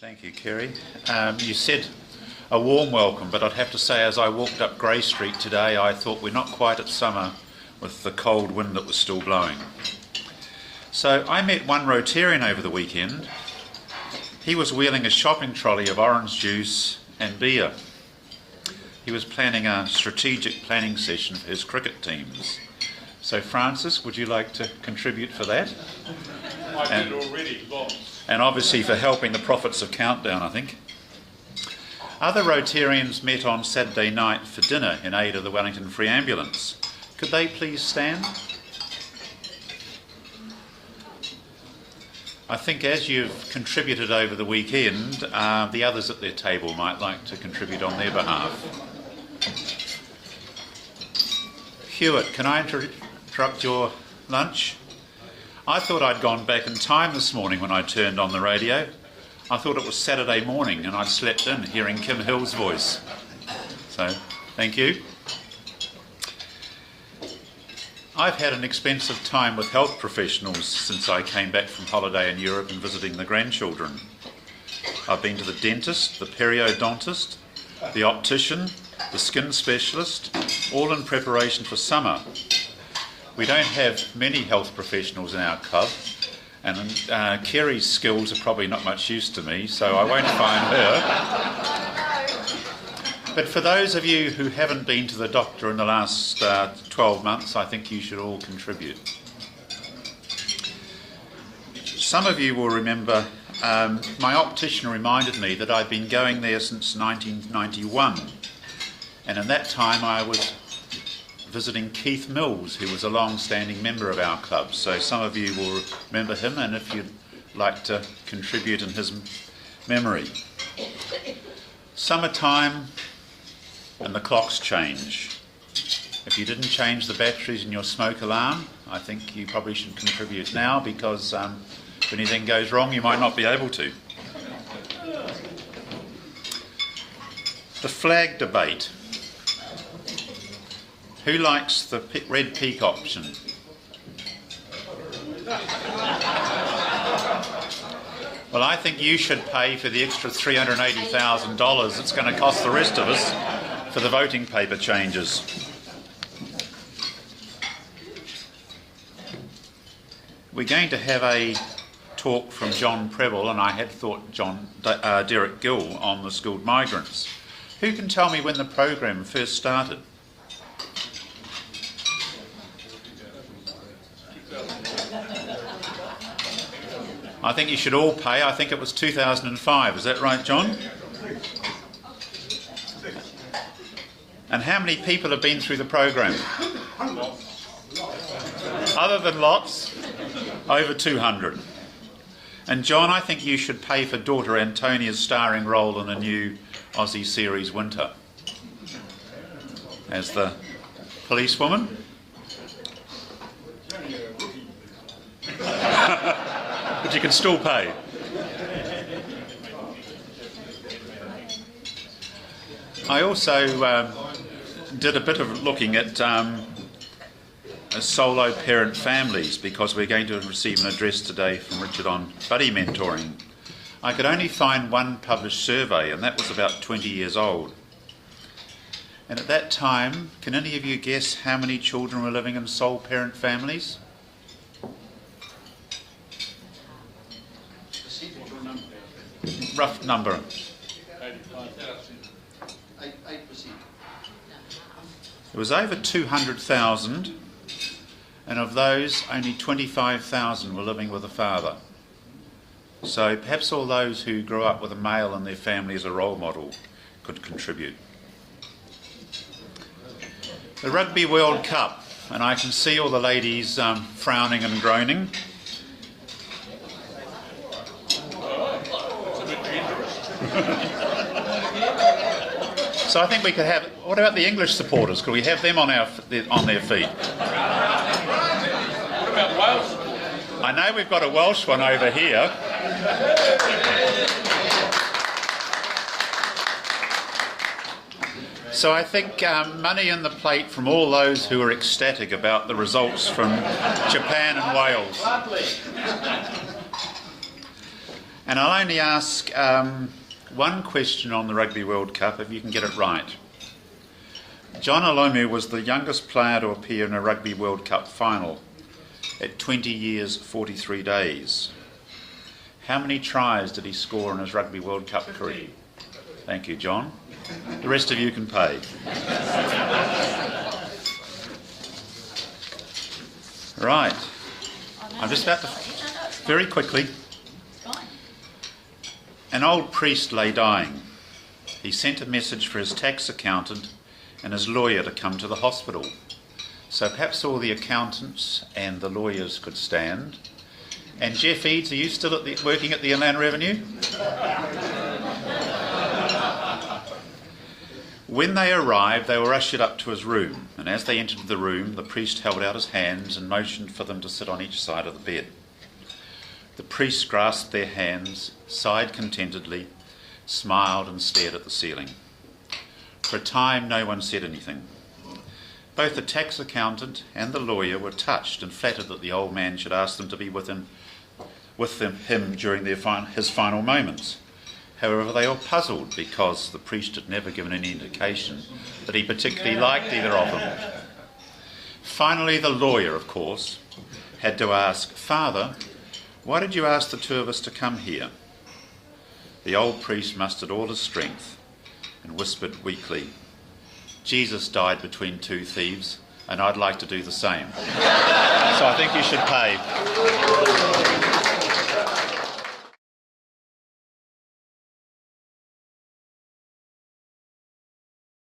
Thank you, Kerry. You said a warm welcome, but I'd have to say as I walked up Grey Street today, I thought we're not quite at summer with the cold wind that was still blowing. So I met one Rotarian over the weekend. He was wheeling a shopping trolley of orange juice and beer. He was planning a strategic planning session for his cricket teams. So Francis, would you like to contribute for that? I did already, lots. And obviously for helping the profits of Countdown, I think. Other Rotarians met on Saturday night for dinner in aid of the Wellington Free Ambulance. Could they please stand? I think as you've contributed over the weekend, the others at their table might like to contribute on their behalf. Hewitt, can I interrupt your lunch? I thought I'd gone back in time this morning when I turned on the radio. I thought it was Saturday morning and I'd slept in hearing Kim Hill's voice. So, thank you. I've had an expensive time with health professionals since I came back from holiday in Europe and visiting the grandchildren. I've been to the dentist, the periodontist, the optician, the skin specialist, all in preparation for summer. We don't have many health professionals in our club, and Kerry's skills are probably not much use to me, so I won't find her. But for those of you who haven't been to the doctor in the last 12 months, I think you should all contribute. Some of you will remember my optician reminded me that I'd been going there since 1991, and in that time I was visiting Keith Mills, who was a long-standing member of our club. So some of you will remember him, and if you'd like to contribute in his memory. Summertime and the clocks change. If you didn't change the batteries in your smoke alarm, I think you probably should contribute now, because if anything goes wrong, you might not be able to. The flag debate. Who likes the red peak option? Well, I think you should pay for the extra $380,000 it's going to cost the rest of us for the voting paper changes. We're going to have a talk from John Preble, and I had thought Derek Gill on the schooled migrants. Who can tell me when the program first started? I think you should all pay. I think it was 2005. Is that right, John? And how many people have been through the program? Other than lots? Over 200. And John, I think you should pay for daughter Antonia's starring role in a new Aussie series Winter as the policewoman. But you can still pay. I also did a bit of looking at solo parent families, because we're going to receive an address today from Richard on buddy mentoring. I could only find one published survey, and that was about 20 years old. And at that time, can any of you guess how many children were living in sole parent families? Rough number. 8%. It was over 200,000, and of those, only 25,000 were living with a father. So perhaps all those who grew up with a male in their family as a role model could contribute. The Rugby World Cup, and I can see all the ladies frowning and groaning. So I think we could have. What about the English supporters? Could we have them on their feet? What about Wales supporters? I know we've got a Welsh one over here. So I think money in the plate from all those who are ecstatic about the results from Japan and Wales. And I'll only ask one question on the Rugby World Cup, if you can get it right. John Alomu was the youngest player to appear in a Rugby World Cup final at 20 years, 43 days. How many tries did he score in his Rugby World Cup career? Thank you, John. The rest of you can pay. Right. I'm just about to... Very quickly. An old priest lay dying. He sent a message for his tax accountant and his lawyer to come to the hospital. So perhaps all the accountants and the lawyers could stand. And Jeff Eads, are you still working at the Inland Revenue? When they arrived, they were ushered up to his room, and as they entered the room, the priest held out his hands and motioned for them to sit on each side of the bed. The priest grasped their hands, sighed contentedly, smiled and stared at the ceiling. For a time, no one said anything. Both the tax accountant and the lawyer were touched and flattered that the old man should ask them to be with him during his final moments. However, they were puzzled because the priest had never given any indication that he particularly liked either of them. Finally, the lawyer, of course, had to ask, "Father, why did you ask the two of us to come here?" The old priest mustered all his strength and whispered weakly, "Jesus died between two thieves, and I'd like to do the same." So I think you should pay.